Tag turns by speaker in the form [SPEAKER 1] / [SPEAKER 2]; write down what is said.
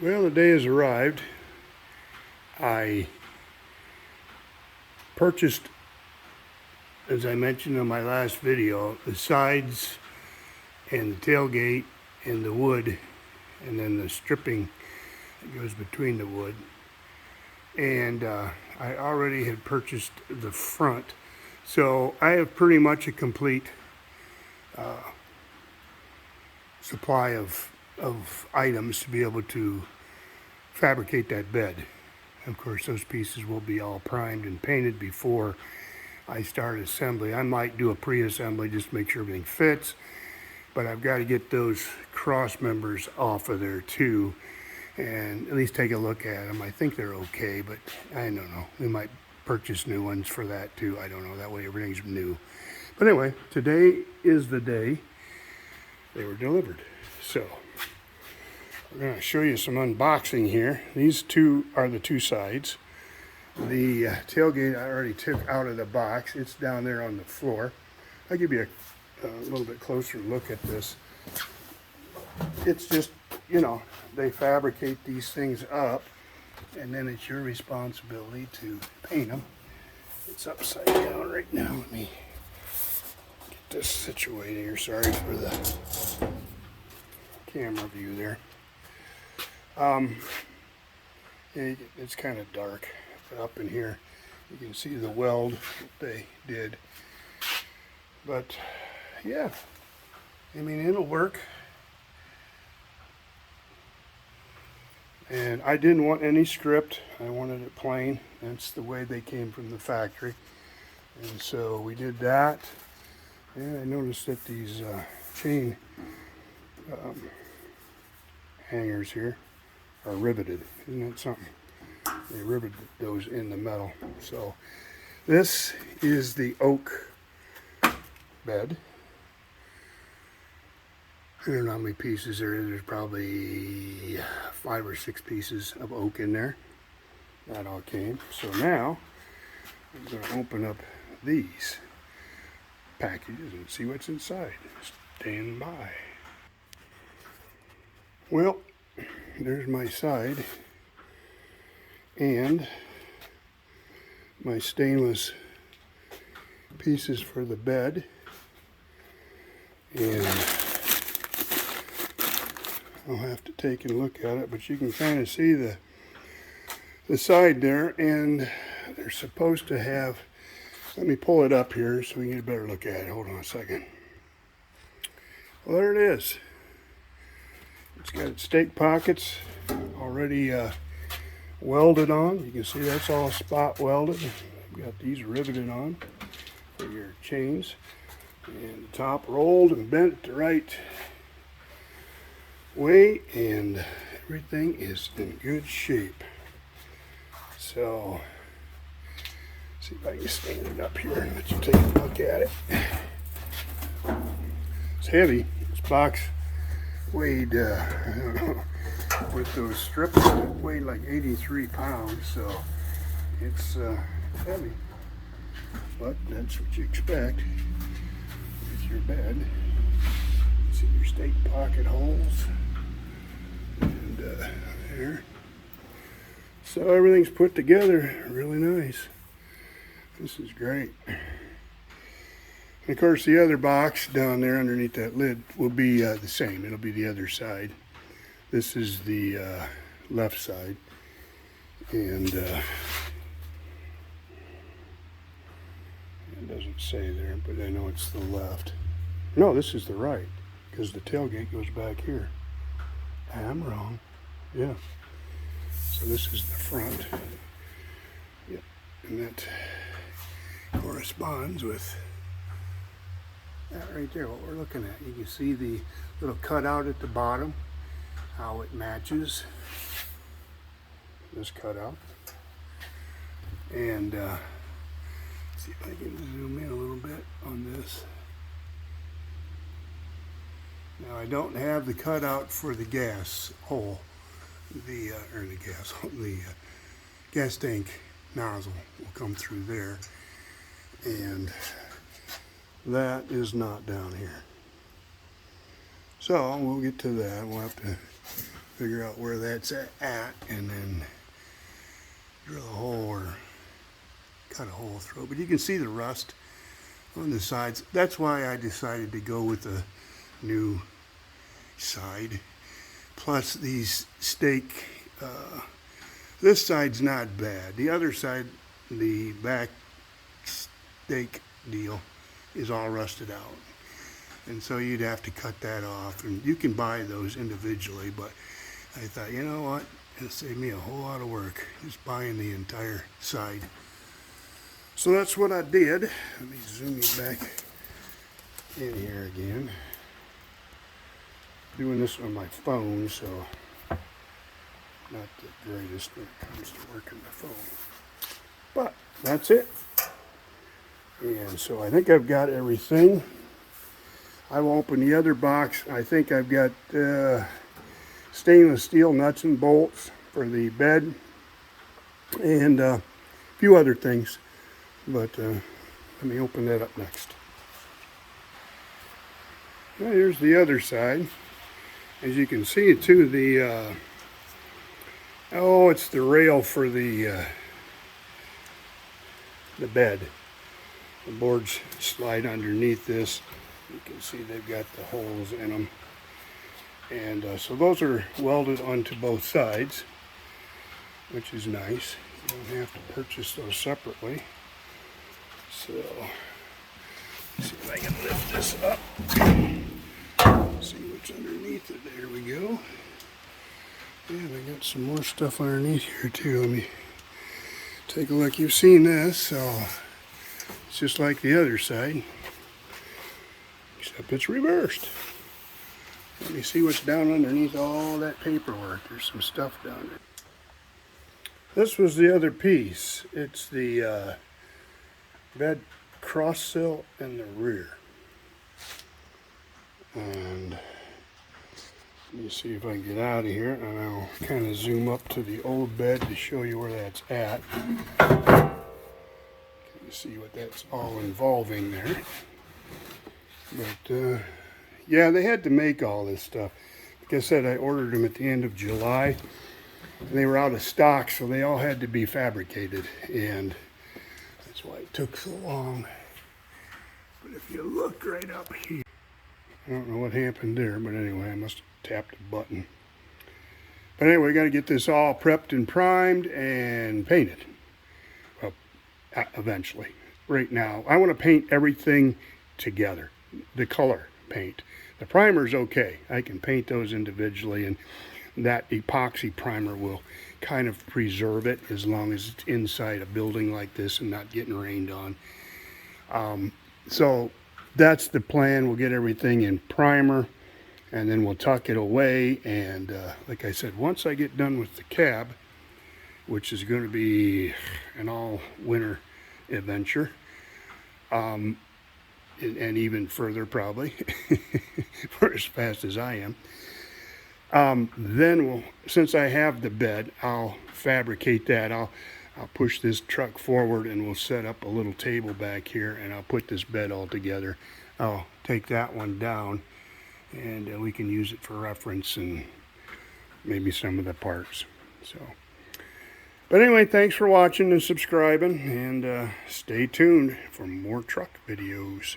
[SPEAKER 1] Well, the day has arrived. I purchased, as I mentioned in my last video, the sides and the tailgate and the wood, and then the stripping that goes between the wood. And I already had purchased the front. So I have pretty much a complete supply of items to be able to fabricate that bed. Of course, those pieces will be all primed and painted before I start assembly. I might do a pre-assembly just to make sure everything fits, but I've got to get those cross members off of there too, and at least take a look at them. I think they're okay, but I don't know. We might purchase new ones for that too. I don't know. That way everything's new. But anyway, today is the day they were delivered. So we're going to show you some unboxing here. These two are the two sides. The tailgate I already took out of the box. It's down there on the floor. I'll give you a little bit closer look at this. It's just, you know, they fabricate these things up, and then it's your responsibility to paint them. It's upside down right now. Let me get this situated here. Sorry for the camera view there. It's kind of dark, but up in here you can see the weld that they did. But yeah, I mean, it'll work. And I didn't want any script. I wanted it plain. That's the way they came from the factory. And so we did that. And I noticed that these chain hangers here are riveted. Isn't that something? They riveted those in the metal. So this is the oak bed. I don't know how many pieces there is. There's probably 5 or 6 pieces of oak in there. That all came. So now I'm going to open up these packages and see what's inside. Stand by. Well, there's my side and my stainless pieces for the bed, and I'll have to take a look at it, but you can kind of see the side there, and they're supposed to have, let me pull it up here so we can get a better look at it. Hold on a second. Well, there it is. It's got its stake pockets already welded on. You can see that's all spot welded. I've got these riveted on for your chains. And the top rolled and bent the right way, and everything is in good shape. So, see if I can stand it up here and let you take a look at it. It's heavy. This box weighed, I don't know, with those strips, it weighed like 83 pounds, so it's heavy. But that's what you expect with your bed. You see your stake pocket holes, and there. So everything's put together really nice. This is great. And of course, the other box down there underneath that lid will be the same. It'll be the other side. This is the left side. And it doesn't say there, but I know it's the left. No, this is the right, because the tailgate goes back here. I'm wrong. Yeah. So this is the front. Yep. And that corresponds with that right there, what we're looking at. You can see the little cutout at the bottom, how it matches this cutout. And see if I can zoom in a little bit on this. Now I don't have the cutout for the gas hole, the gas tank nozzle will come through there, and that is not down here. So we'll get to that. We'll have to figure out where that's at, and then drill a hole or cut a hole through it. But you can see the rust on the sides. That's why I decided to go with the new side. Plus these stake, this side's not bad. The other side, the back stake deal, is all rusted out. And so you'd have to cut that off. And you can buy those individually, but I thought, you know what? It'll save me a whole lot of work just buying the entire side. So that's what I did. Let me zoom you back in here again. Doing this on my phone, so not the greatest when it comes to working the phone. But that's it. And so I think I've got everything. I will open the other box. I think I've got stainless steel nuts and bolts for the bed and a few other things. But let me open that up next. Well, here's the other side. As you can see too, the it's the rail for the bed. The boards slide underneath this. You can see they've got the holes in them. And so those are welded onto both sides, which is nice. You don't have to purchase those separately. So, let's see if I can lift this up. See what's underneath it. There we go. And I got some more stuff underneath here too. Let me take a look. You've seen this, so it's just like the other side, except it's reversed. Let me see what's down underneath all that paperwork. There's some stuff down there. This was the other piece. It's the bed cross sill in the rear. And let me see if I can get out of here, and I'll kind of zoom up to the old bed to show you where that's at. Kind of see what that's all involving there. But yeah, they had to make all this stuff. Like I said, I ordered them at the end of July, and they were out of stock, so they all had to be fabricated, and that's why it took so long. But if you look right up here, I don't know what happened there, but anyway, I must have tapped a button. But anyway, we got to get this all prepped and primed and painted. Well, eventually. Right now, I want to paint everything together. The color paint. The primer's okay. I can paint those individually, and that epoxy primer will kind of preserve it as long as it's inside a building like this and not getting rained on. So that's the plan. We'll get everything in primer, and then we'll tuck it away. And like I said, once I get done with the cab, which is going to be an all-winter adventure, and even further probably, for as fast as I am, then since I have the bed, I'll fabricate that. I'll push this truck forward, and we'll set up a little table back here, and I'll put this bed all together. I'll take that one down, and we can use it for reference and maybe some of the parts. So, but anyway, thanks for watching and subscribing, and stay tuned for more truck videos.